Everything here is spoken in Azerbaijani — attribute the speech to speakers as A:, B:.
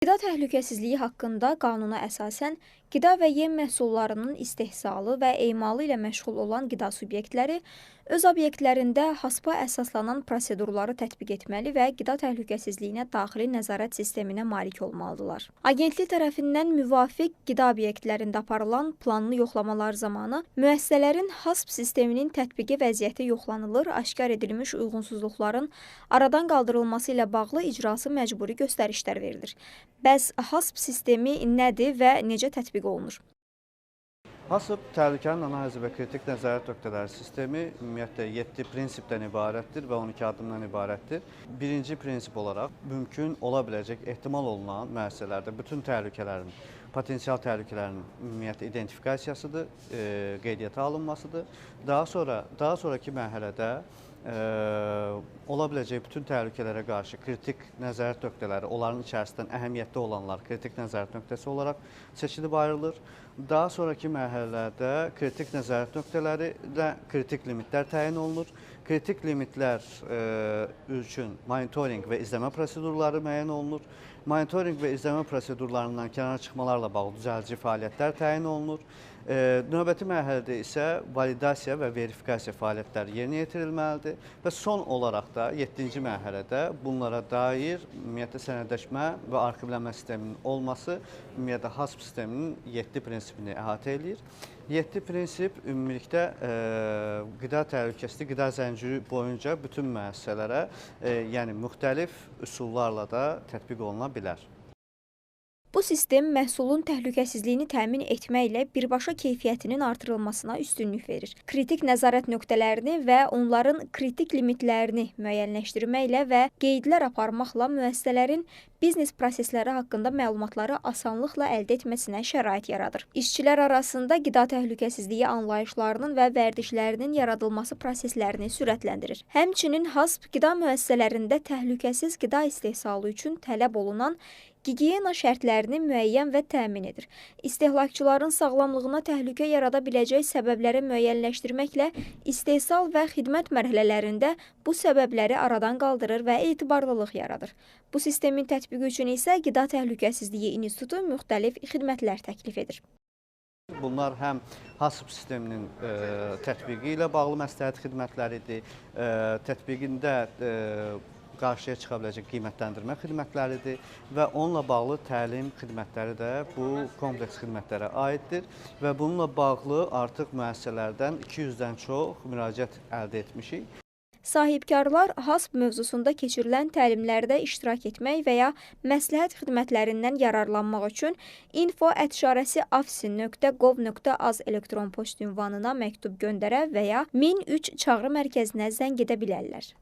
A: Qida təhlükəsizliyi haqqında qanuna əsasən, qida və yem məhsullarının istehsalı və emalı ilə məşğul olan qida subyektləri öz obyektlərində HACCP-a əsaslanan prosedurları tətbiq etməli və qida təhlükəsizliyinə daxili nəzarət sisteminə malik olmalıdırlar. Agentlik tərəfindən müvafiq qida obyektlərində aparılan planlı yoxlamalar zamanı müəssisələrin HACCP sisteminin tətbiqi vəziyyəti yoxlanılır, aşkar edilmiş uyğunsuzluqların aradan qaldırılması ilə bağlı icrası məcburi göstərişlər verilir. Bəs HACCP sistemi nədir və necə tətbiq olunur?
B: HACCP təhlükənin analizi və kritik nəzarət nöqtələri sistemi ümumiyyətlə 7 prinsipdən ibarətdir və 12 addımdan ibarətdir. Birinci prinsip olaraq mümkün ola biləcək ehtimal olunan müəssisələrdə bütün təhlükələrin, potensial təhlükələrin ümumiyyətlə identifikasiyasıdır, qeydiyyata alınmasıdır. Daha sonraki mərhələdə ola biləcək bütün təhlükələrə qarşı kritik nəzarət nöqtələri, onların içərisindən əhəmiyyətli olanlar kritik nəzarət nöqtəsi olaraq seçilib ayrılır. Daha sonraki mərhələlərdə kritik nəzarət nöqtələri ilə kritik limitlər təyin olunur. Kritik limitlər üçün monitorinq və izləmə prosedurları müəyyən olunur. Monitorinq və izləmə prosedurlarından kənara çıxmalarla bağlı düzəldici fəaliyyətlər təyin olunur. Növbəti mərhələdə isə validasiya və verifikasiya fəaliyyətləri yerinə yetirilməlidir və son olaraq da 7-ci mərhələdə bunlara dair ümumiyyətlə sənədləşmə və arxivlənmə sisteminin olması ümumiyyətlə HACCP sisteminin 7 prinsipini əhatə edir. 7 prinsip ümumilikdə qida təhlükəsizliyi, qida zənciri boyunca bütün müəssisələrə, yəni müxtəlif üsullarla da tətbiq oluna bilər.
A: Bu sistem məhsulun təhlükəsizliyini təmin etməklə birbaşa keyfiyyətinin artırılmasına üstünlük verir. Kritik nəzarət nöqtələrini və onların kritik limitlərini müəyyənləşdirməklə və qeydlər aparmaqla müəssisələrin biznes prosesləri haqqında məlumatları asanlıqla əldə etməsinə şərait yaradır. İşçilər arasında qida təhlükəsizliyi anlayışlarının və vərdişlərinin yaradılması proseslərini sürətləndirir. Həmçinin HACCP qida müəssisələrində təhlükəsiz qida istehsalı üçün tələb olunan gigiyena şərtlərini müəyyən və təmin edir. İstehlakçıların sağlamlığına təhlükə yarada biləcək səbəbləri müəyyənləşdirməklə istehsal və xidmət mərhələlərində bu səbəbləri aradan qaldırır və etibarlılıq yaradır. Bu sistemin tətbiqi üçün isə Qida Təhlükəsizliyi İnstitutu müxtəlif xidmətlər təklif edir.
B: Bunlar həm HACCP sisteminin tətbiqi ilə bağlı məsləhət xidmətləridir, tətbiqində qarşıya çıxa biləcək qiymətləndirmə xidmətləridir və onunla bağlı təlim xidmətləri də bu kompleks xidmətlərə aiddir və bununla bağlı artıq müəssisələrdən 200-dən çox müraciət əldə etmişik.
A: Sahibkarlar HACCP mövzusunda keçirilən təlimlərdə iştirak etmək və ya məsləhət xidmətlərindən yararlanmaq üçün info@afsin.gov.az elektron poçt ünvanına məktub göndərə və ya 1003 çağrı mərkəzinə zəng edə bilərlər.